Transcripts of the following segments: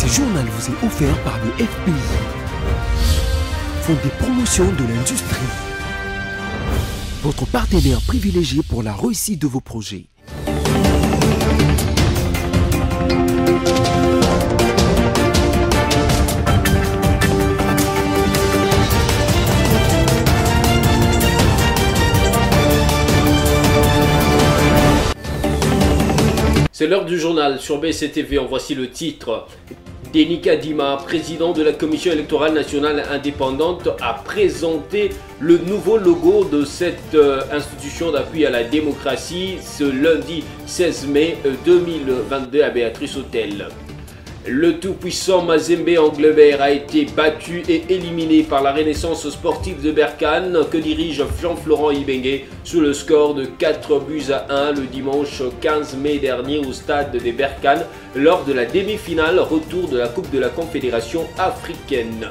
Ce journal vous est offert par le FPI, Fonds de promotion de l'industrie, votre partenaire privilégié pour la réussite de vos projets. C'est l'heure du journal sur BCTV, en voici le titre. Denis Kadima, président de la Commission électorale nationale indépendante, a présenté le nouveau logo de cette institution d'appui à la démocratie ce lundi 16 mai 2022 à Béatrice Hôtel. Le tout-puissant Mazembe Anglebert a été battu et éliminé par la Renaissance sportive de Berkane que dirige Jean-Florent Ibenge sous le score de 4-1 le dimanche 15 mai dernier au stade de Berkane lors de la demi-finale retour de la Coupe de la Confédération africaine.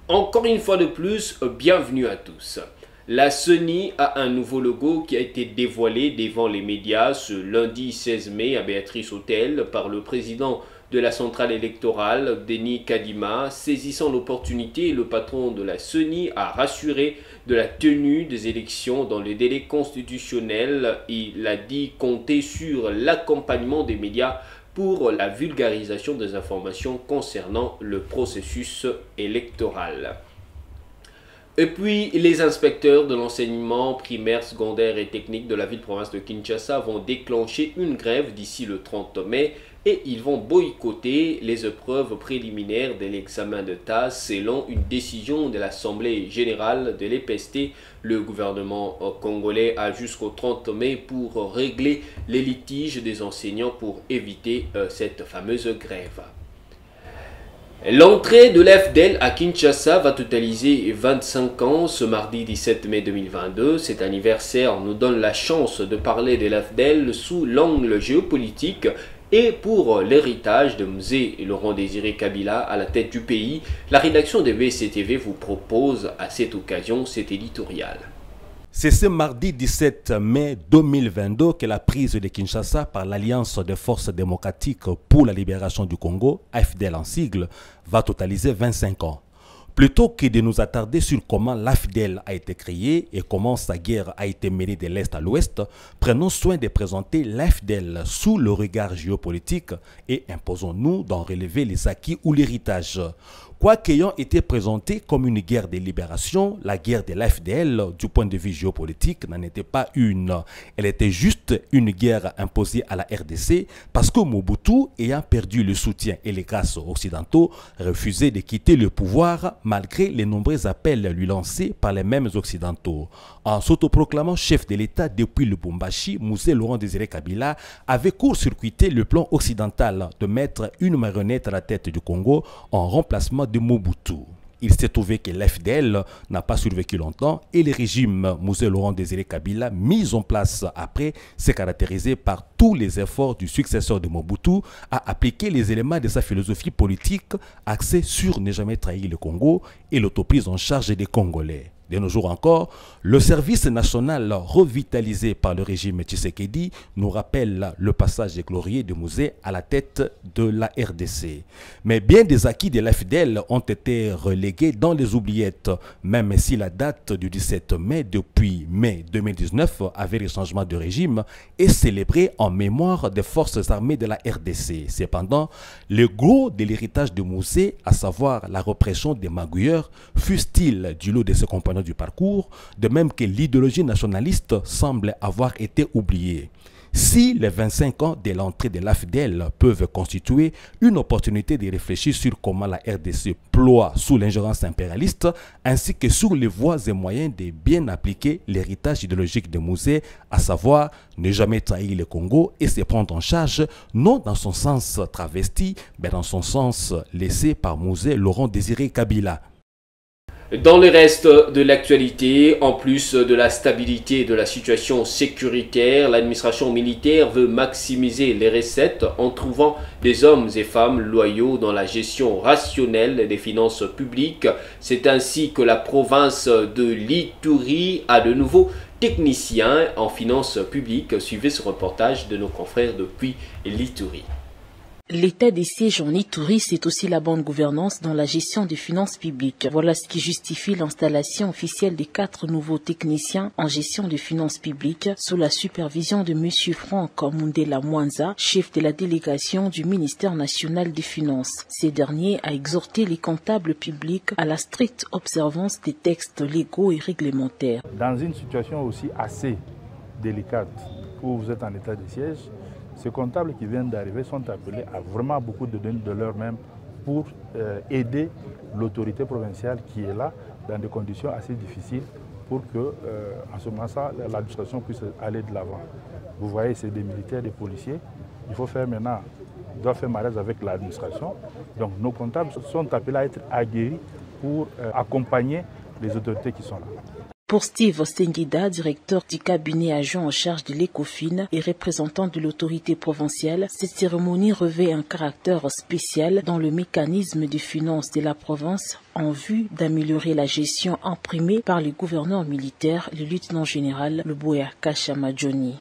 Encore une fois de plus, bienvenue à tous. La CENI a un nouveau logo qui a été dévoilé devant les médias ce lundi 16 mai à Béatrice Hôtel par le président de la centrale électorale, Denis Kadima. Saisissant l'opportunité, le patron de la CENI a rassuré de la tenue des élections dans le délai constitutionnel. Il a dit compter sur l'accompagnement des médias pour la vulgarisation des informations concernant le processus électoral. Et puis, les inspecteurs de l'enseignement primaire, secondaire et technique de la ville-province de Kinshasa vont déclencher une grève d'ici le 30 mai et ils vont boycotter les épreuves préliminaires de l'examen d'État selon une décision de l'Assemblée générale de l'EPST. Le gouvernement congolais a jusqu'au 30 mai pour régler les litiges des enseignants pour éviter cette fameuse grève. L'entrée de l'AFDEL à Kinshasa va totaliser 25 ans ce mardi 17 mai 2022. Cet anniversaire nous donne la chance de parler de l'AFDEL sous l'angle géopolitique et pour l'héritage de Mzee Laurent-Désiré Kabila à la tête du pays. La rédaction de BCTV vous propose à cette occasion cet éditorial. C'est ce mardi 17 mai 2022 que la prise de Kinshasa par l'Alliance des forces démocratiques pour la libération du Congo, AFDEL en sigle, va totaliser 25 ans. Plutôt que de nous attarder sur comment l'AFDEL a été créée et comment sa guerre a été menée de l'Est à l'Ouest, prenons soin de présenter l'AFDEL sous le regard géopolitique et imposons-nous d'en relever les acquis ou l'héritage. Quoiqu'ayant été présentée comme une guerre de libération, la guerre de l'AFDEL, du point de vue géopolitique, n'en était pas une. Elle était juste une guerre imposée à la RDC parce que Mobutu, ayant perdu le soutien et les grâces occidentaux, refusait de quitter le pouvoir malgré les nombreux appels lui lancés par les mêmes occidentaux. En s'autoproclamant chef de l'État depuis le Lubumbashi, Mzee Laurent-Désiré Kabila avait court-circuité le plan occidental de mettre une marionnette à la tête du Congo en remplacement de Mobutu. Il s'est trouvé que l'AFDEL n'a pas survécu longtemps et le régime Mzee Laurent-Désiré Kabila, mis en place après, s'est caractérisé par tous les efforts du successeur de Mobutu à appliquer les éléments de sa philosophie politique axée sur ne jamais trahir le Congo et l'autoprise en charge des Congolais. De nos jours encore, le service national revitalisé par le régime Tshisekedi nous rappelle le passage glorieux de Mzee à la tête de la RDC. Mais bien des acquis de l'AFDEL ont été relégués dans les oubliettes, même si la date du 17 mai depuis mai 2019, avec le changement de régime, est célébrée en mémoire des forces armées de la RDC. Cependant, le gros de l'héritage de Mzee, à savoir la répression des magouilleurs, fût-il du lot de ses compagnons du parcours, de même que l'idéologie nationaliste semble avoir été oubliée. Si les 25 ans de l'entrée de l'AFDEL peuvent constituer une opportunité de réfléchir sur comment la RDC ploie sous l'ingérence impérialiste, ainsi que sur les voies et moyens de bien appliquer l'héritage idéologique de Mzee, à savoir ne jamais trahir le Congo et se prendre en charge, non dans son sens travesti, mais dans son sens laissé par Mzee Laurent-Désiré Kabila. Dans le reste de l'actualité, en plus de la stabilité et de la situation sécuritaire, l'administration militaire veut maximiser les recettes en trouvant des hommes et femmes loyaux dans la gestion rationnelle des finances publiques. C'est ainsi que la province de l'Ituri a de nouveaux techniciens en finances publiques. Suivez ce reportage de nos confrères depuis l'Ituri. L'état des sièges en Ituri, c'est aussi la bonne gouvernance dans la gestion des finances publiques. Voilà ce qui justifie l'installation officielle des 4 nouveaux techniciens en gestion des finances publiques sous la supervision de M. Franck Mundela Mwanza, chef de la délégation du ministère national des Finances. Ces derniers a exhorté les comptables publics à la stricte observance des textes légaux et réglementaires. Dans une situation aussi assez délicate où vous êtes en état de siège, ces comptables qui viennent d'arriver sont appelés à vraiment beaucoup de donner de leur-même pour aider l'autorité provinciale qui est là dans des conditions assez difficiles pour que, en ce moment-là, l'administration puisse aller de l'avant. Vous voyez, c'est des militaires, des policiers. Il faut faire maintenant, ils doivent faire malaise avec l'administration. Donc nos comptables sont appelés à être aguerris pour accompagner les autorités qui sont là. Pour Steve Stenguida, directeur du cabinet adjoint en charge de l'ECOFIN et représentant de l'autorité provinciale, cette cérémonie revêt un caractère spécial dans le mécanisme de finances de la province en vue d'améliorer la gestion imprimée par les gouverneurs militaires, le lieutenant général Luboya Kashamadjoni.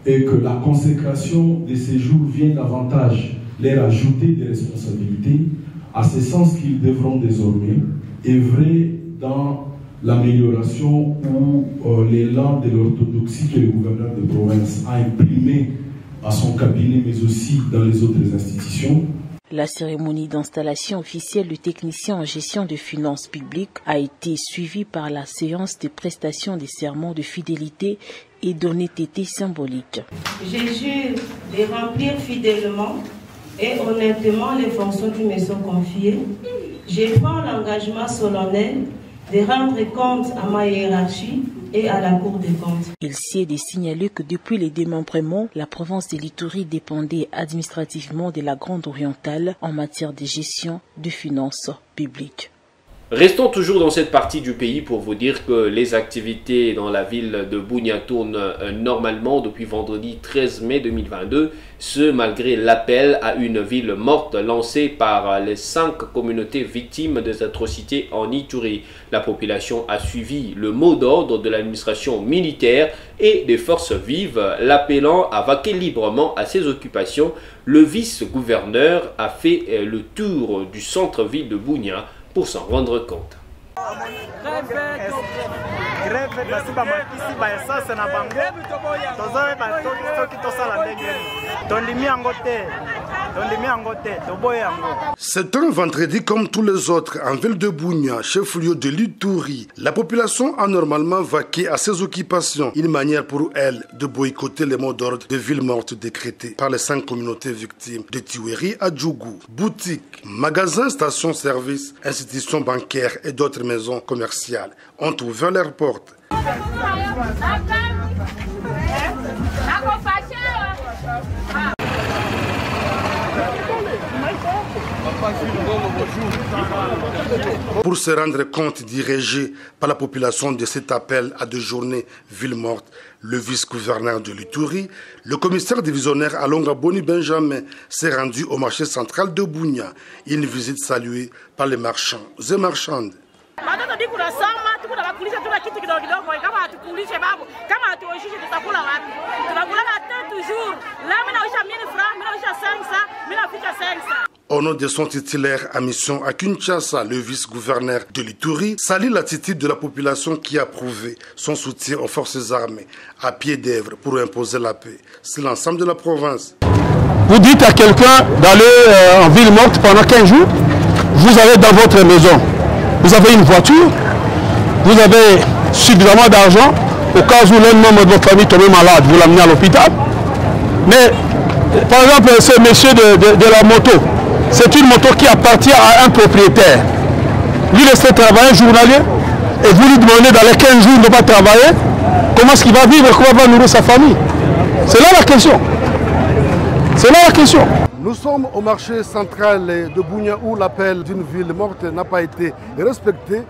Et que la consécration de ces jours vient davantage leur ajouter des responsabilités, à ce sens qu'ils devront désormais œuvrer dans l'amélioration ou l'élan de l'orthodoxie que le gouverneur de province a imprimé à son cabinet, mais aussi dans les autres institutions. La cérémonie d'installation officielle du technicien en gestion de finances publiques a été suivie par la séance de prestation des serments de fidélité et d'honnêteté symbolique. Je jure de remplir fidèlement et honnêtement les fonctions qui me sont confiées. Je prends l'engagement solennel de rendre compte à ma hiérarchie et à la Cour des comptes. Il s'est de signaler que depuis le démembrement, la province de l'Ituri dépendait administrativement de la Grande Orientale en matière de gestion de finances publiques. Restons toujours dans cette partie du pays pour vous dire que les activités dans la ville de Bunia tournent normalement depuis vendredi 13 mai 2022, ce malgré l'appel à une ville morte lancé par les 5 communautés victimes des atrocités en Ituri. La population a suivi le mot d'ordre de l'administration militaire et des forces vives, l'appelant à vaquer librement à ses occupations. Le vice-gouverneur a fait le tour du centre-ville de Bunia pour s'en rendre compte. C'est un vendredi comme tous les autres en ville de Bunia, chef-lieu de l'Ituri. La population a normalement vaqué à ses occupations, une manière pour elle de boycotter les mots d'ordre de ville morte décrétés par les 5 communautés victimes de Tiweri à Djougou. Boutiques, magasins, stations-service, institutions bancaires et d'autres maisons commerciales ont ouvert leurs portes. Pour se rendre compte dirigé par la population de cet appel à 2 journées ville morte, le vice-gouverneur de l'Ituri, le commissaire divisionnaire Alonga Boni Benjamin s'est rendu au marché central de Bunia, une visite saluée par les marchands et marchandes. Au nom de son titulaire à mission à Kinshasa, le vice-gouverneur de l'Ituri salue l'attitude de la population qui a prouvé son soutien aux forces armées à pied d'œuvre pour imposer la paix. C'est l'ensemble de la province. Vous dites à quelqu'un d'aller en ville morte pendant 15 jours, vous avez dans votre maison, vous avez une voiture, vous avez suffisamment d'argent, au cas où l'un membre de votre famille tombe malade, vous l'amenez à l'hôpital. Mais, par exemple, ce monsieur de la moto, c'est une moto qui appartient à un propriétaire. Lui laisse travailler journalier et vous lui demandez dans les 15 jours de ne pas travailler, comment est-ce qu'il va vivre, comment il va nourrir sa famille? C'est là la question. C'est là la question. Nous sommes au marché central de Bunia où l'appel d'une ville morte n'a pas été respecté.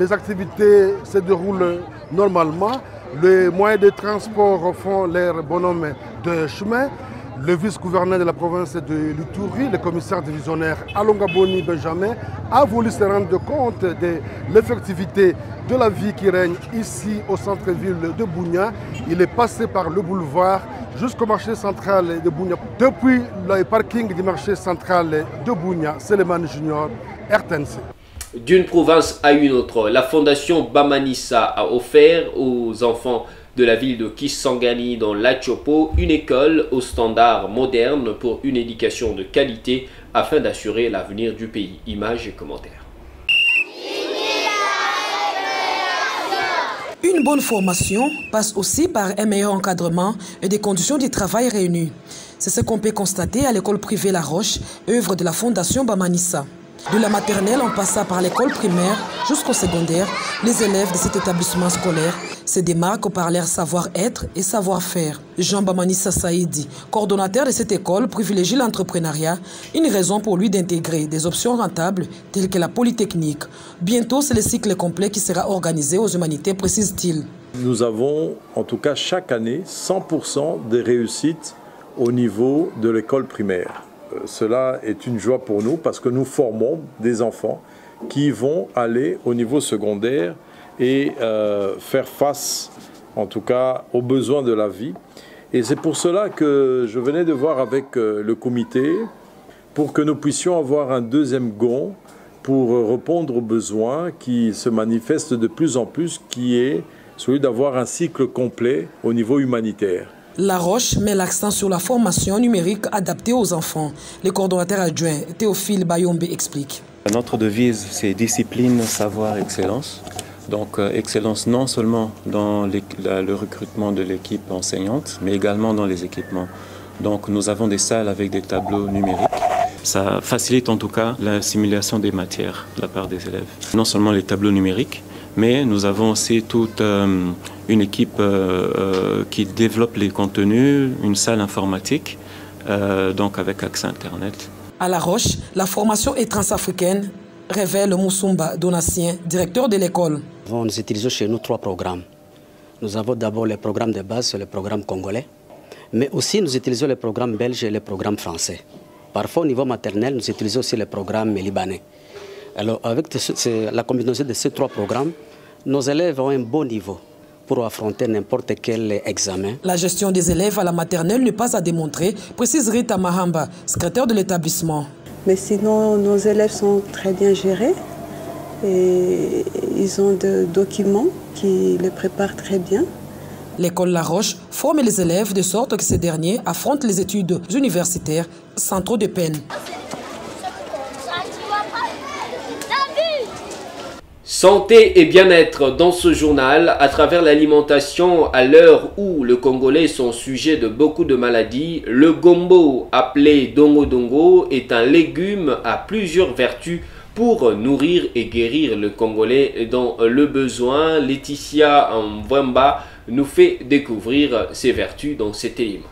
Les activités se déroulent normalement. Les moyens de transport font leur bonhomme de chemin. Le vice-gouverneur de la province de l'Ituri, le commissaire divisionnaire Alonga Boni Benjamin, a voulu se rendre compte de l'effectivité de la vie qui règne ici au centre-ville de Bunia. Il est passé par le boulevard jusqu'au marché central de Bunia. Depuis le parking du marché central de Bunia, Seleman Junior, RTNC. D'une province à une autre, la fondation Bamanissa a offert aux enfants de la ville de Kisangani dans l'Achopo une école aux standards modernes pour une éducation de qualité afin d'assurer l'avenir du pays. Images et commentaires. Une bonne formation passe aussi par un meilleur encadrement et des conditions de travail réunies. C'est ce qu'on peut constater à l'école privée La Roche, œuvre de la fondation Bamanissa. De la maternelle en passant par l'école primaire jusqu'au secondaire, les élèves de cet établissement scolaire se démarquent par leur savoir-être et savoir-faire. Jean Bamanissa Saïdi, coordonnateur de cette école, privilégie l'entrepreneuriat, une raison pour lui d'intégrer des options rentables telles que la polytechnique. Bientôt, c'est le cycle complet qui sera organisé aux humanités, précise-t-il. Nous avons en tout cas chaque année 100% des réussites au niveau de l'école primaire. Cela est une joie pour nous parce que nous formons des enfants qui vont aller au niveau secondaire et faire face, en tout cas, aux besoins de la vie. Et c'est pour cela que je venais de voir avec le comité pour que nous puissions avoir un deuxième gond pour répondre aux besoins qui se manifestent de plus en plus, qui est celui d'avoir un cycle complet au niveau humanitaire. La Roche met l'accent sur la formation numérique adaptée aux enfants. Le coordonnateur adjoint Théophile Bayombe explique. Notre devise, c'est discipline, savoir, excellence. Donc excellence non seulement dans le recrutement de l'équipe enseignante, mais également dans les équipements. Donc nous avons des salles avec des tableaux numériques. Ça facilite en tout cas l'assimilation des matières de la part des élèves. Non seulement les tableaux numériques, mais nous avons aussi toute une équipe qui développe les contenus, une salle informatique, donc avec accès Internet. À La Roche, la formation est transafricaine, révèle Moussumba Donatien, directeur de l'école. Nous utilisons chez nous 3 programmes. Nous avons d'abord les programmes de base, le programme congolais, mais aussi nous utilisons les programmes belges et les programmes français. Parfois au niveau maternel, nous utilisons aussi les programmes libanais. Alors, avec la combinaison de ces 3 programmes, nos élèves ont un bon niveau pour affronter n'importe quel examen. La gestion des élèves à la maternelle n'est pas à démontrer, précise Rita Mahamba, secrétaire de l'établissement. Mais sinon, nos élèves sont très bien gérés et ils ont des documents qui les préparent très bien. L'école La Roche forme les élèves de sorte que ces derniers affrontent les études universitaires sans trop de peine. Santé et bien-être dans ce journal à travers l'alimentation à l'heure où le Congolais sont sujets de beaucoup de maladies. Le gombo, appelé dongo dongo, est un légume à plusieurs vertus pour nourrir et guérir le Congolais dans le besoin. Laetitia Mwamba nous fait découvrir ses vertus dans cet élément.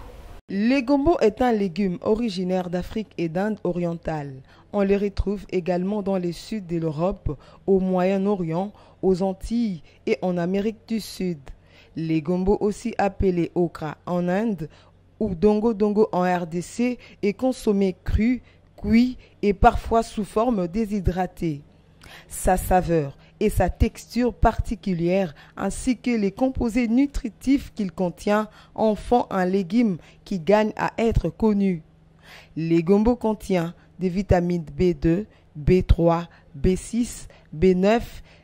Le gombo est un légume originaire d'Afrique et d'Inde orientale. On le retrouve également dans le sud de l'Europe, au Moyen-Orient, aux Antilles et en Amérique du Sud. Le gombo, aussi appelé okra en Inde ou dongo dongo en RDC, est consommé cru, cuit et parfois sous forme déshydratée. Sa saveur et sa texture particulière ainsi que les composés nutritifs qu'il contient en font un légume qui gagne à être connu. Le gombo contient des vitamines B2, B3, B6, B9,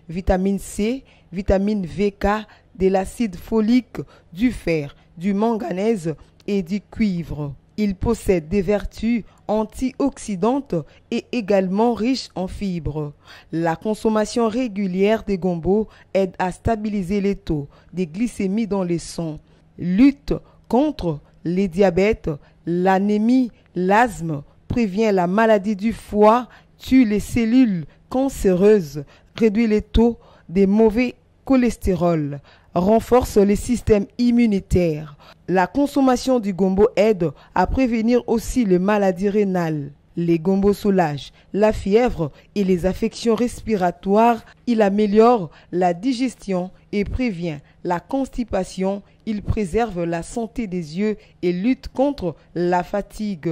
vitamine C, vitamine VK, de l'acide folique, du fer, du manganèse et du cuivre. Il possède des vertus antioxydantes et également riche en fibres. La consommation régulière des gombo aide à stabiliser les taux de glycémie dans le sang, lutte contre les diabètes, l'anémie, l'asthme, prévient la maladie du foie, tue les cellules cancéreuses, réduit les taux des mauvais cholestérol, renforce le système immunitaire. La consommation du gombo aide à prévenir aussi les maladies rénales. Les gombo soulagent la fièvre et les affections respiratoires. Il améliore la digestion et prévient la constipation. Il préserve la santé des yeux et lutte contre la fatigue.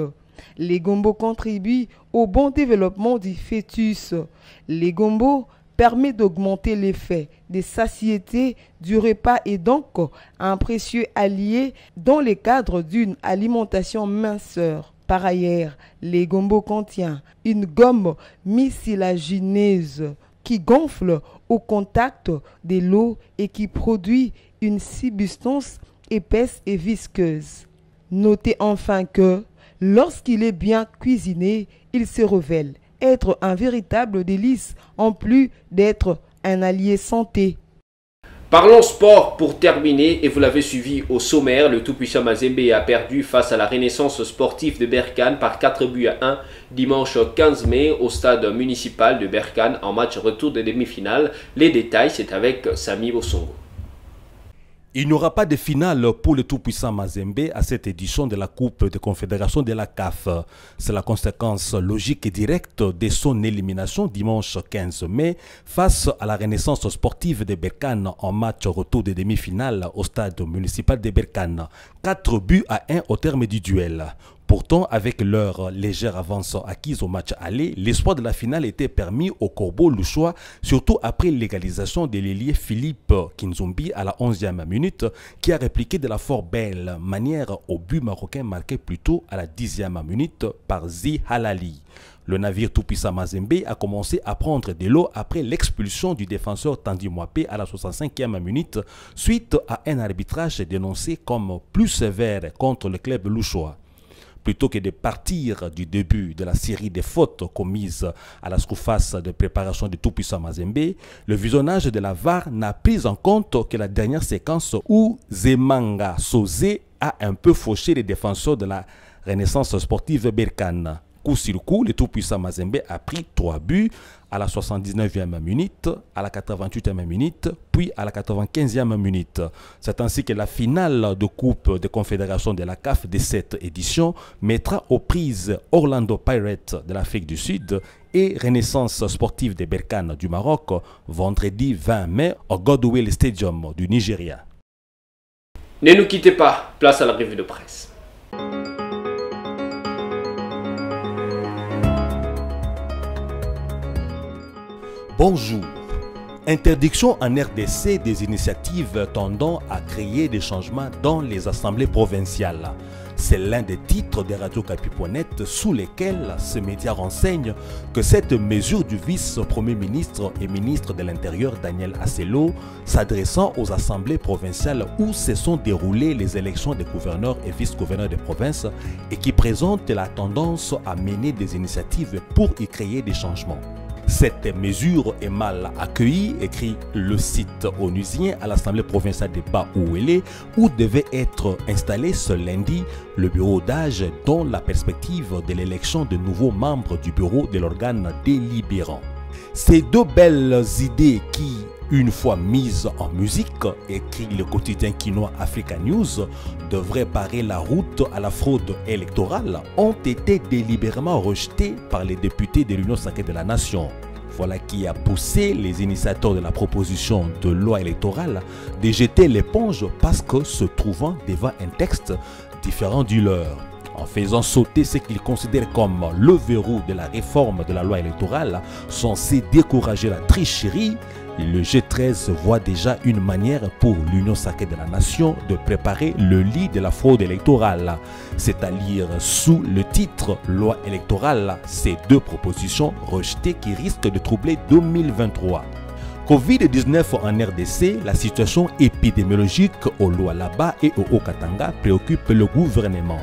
Les gombo contribuent au bon développement du fœtus. Les gombo permet d'augmenter l'effet de satiété du repas et donc un précieux allié dans le cadre d'une alimentation minceur. Par ailleurs, les gombo contient une gomme mucilagineuse qui gonfle au contact de l'eau et qui produit une substance épaisse et visqueuse. Notez enfin que, lorsqu'il est bien cuisiné, il se révèle être un véritable délice en plus d'être un allié santé. Parlons sport pour terminer, et vous l'avez suivi au sommaire, le tout-puissant Mazembe a perdu face à la Renaissance sportive de Berkane par 4-1 dimanche 15 mai au stade municipal de Berkane en match retour de demi-finale. Les détails, c'est avec Samy Bossongo. Il n'y aura pas de finale pour le tout-puissant Mazembe à cette édition de la Coupe de Confédération de la CAF. C'est la conséquence logique et directe de son élimination dimanche 15 mai face à la Renaissance sportive de Berkane en match retour de demi-finale au stade municipal de Berkane. 4-1 au terme du duel. Pourtant, avec leur légère avance acquise au match aller, l'espoir de la finale était permis au Corbeau Louchois, surtout après l'égalisation de l'ailier Philippe Kinzumbi à la 11e minute, qui a répliqué de la fort belle manière au but marocain marqué plus tôt à la 10e minute par Zi Halali. Le navire tout-puissant Mazembe a commencé à prendre de l'eau après l'expulsion du défenseur Tandy Mwape à la 65e minute suite à un arbitrage dénoncé comme plus sévère contre le club louchois. Plutôt que de partir du début de la série des fautes commises à la surface de préparation du tout-puissant Mazembe, le visionnage de la VAR n'a pris en compte que la dernière séquence où Zemanga Sosé a un peu fauché les défenseurs de la Renaissance sportive Berkane. Coup sur coup, le tout-puissant Mazembe a pris 3 buts à la 79e minute, à la 88e minute, puis à la 95e minute. C'est ainsi que la finale de Coupe de Confédération de la CAF de cette édition mettra aux prises Orlando Pirates de l'Afrique du Sud et Renaissance sportive de Berkane du Maroc vendredi 20 mai au Godwill Stadium du Nigeria. Ne nous quittez pas, place à la revue de presse. Bonjour. Interdiction en RDC des initiatives tendant à créer des changements dans les assemblées provinciales. C'est l'un des titres de Radio Kapi.net sous lesquels ce média renseigne que cette mesure du vice-premier ministre et ministre de l'Intérieur Daniel Asselo, s'adressant aux assemblées provinciales où se sont déroulées les élections des gouverneurs et vice-gouverneurs de province et qui présente la tendance à mener des initiatives pour y créer des changements. Cette mesure est mal accueillie, écrit le site onusien à l'Assemblée provinciale de Bas-Ouélé, où devait être installé ce lundi le bureau d'âge dans la perspective de l'élection de nouveaux membres du bureau de l'organe délibérant. Ces deux belles idées qui, une fois mises en musique, écrit le quotidien quinois Africa News, devraient barrer la route à la fraude électorale, ont été délibérément rejetées par les députés de l'Union sacrée de la Nation. Voilà qui a poussé les initiateurs de la proposition de loi électorale de jeter l'éponge parce que se trouvant devant un texte différent du leur. En faisant sauter ce qu'ils considèrent comme le verrou de la réforme de la loi électorale, censé décourager la tricherie, le G13 voit déjà une manière pour l'Union sacrée de la Nation de préparer le lit de la fraude électorale. C'est à lire sous le titre « Loi électorale » ces deux propositions rejetées qui risquent de troubler 2023. Covid-19 en RDC, la situation épidémiologique au Lualaba et au Haut-Katanga préoccupe le gouvernement.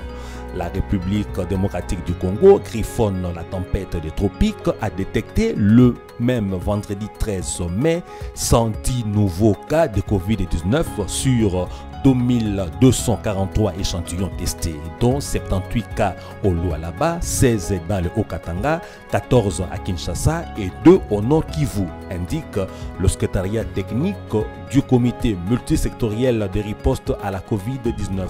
La République démocratique du Congo griffonne la tempête des tropiques, a détecté le même vendredi 13 mai 110 nouveaux cas de Covid-19 sur 2243 échantillons testés, dont 78 cas au Lualaba, 16 dans le Haut-Katanga, 14 à Kinshasa et 2 au Nord Kivu, indique le secrétariat technique du comité multisectoriel de riposte à la Covid-19.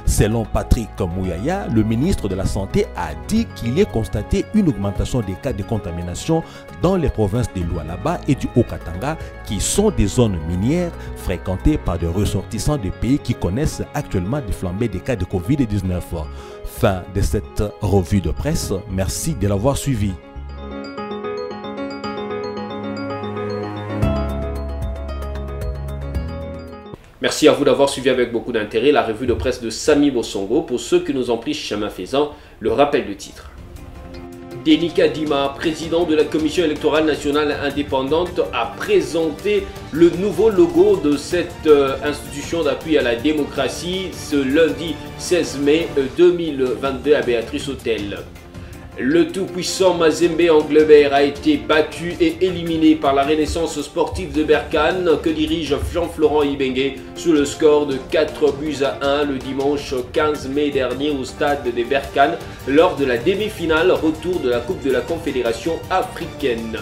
Selon Patrick Mouyaya, le ministre de la Santé a dit qu'il est constaté une augmentation des cas de contamination dans les provinces de Lualaba et du Haut-Katanga, qui sont des zones minières fréquentées par des ressortissants des pays qui connaissent actuellement des flambées des cas de Covid-19. Fin de cette revue de presse. Merci de l'avoir suivi. Merci à vous d'avoir suivi avec beaucoup d'intérêt la revue de presse de Samy Bossongo. Pour ceux qui nous ont pris chemin faisant, le rappel de titre. Denika Dima, président de la Commission électorale nationale indépendante, a présenté le nouveau logo de cette institution d'appui à la démocratie ce lundi 16 mai 2022 à Béatrice Hôtel. Le tout-puissant Mazembe Anglebert a été battu et éliminé par la Renaissance sportive de Berkane que dirige Jean-Florent Ibengue sous le score de 4-1 le dimanche 15 mai dernier au stade de Berkane lors de la demi-finale retour de la Coupe de la Confédération africaine.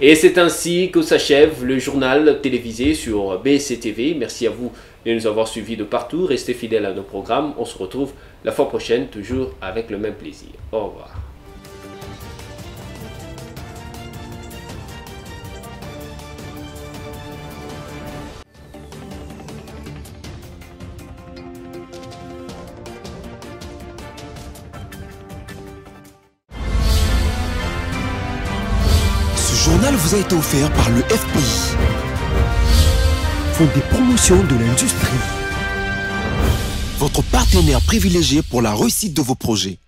Et c'est ainsi que s'achève le journal télévisé sur BCTV. Merci à vous de nous avoir suivis de partout. Restez fidèles à nos programmes. On se retrouve la fois prochaine, toujours avec le même plaisir. Au revoir. Ce journal vous a été offert par le FPI, Fonds des promotions de l'industrie, votre partenaire privilégié pour la réussite de vos projets.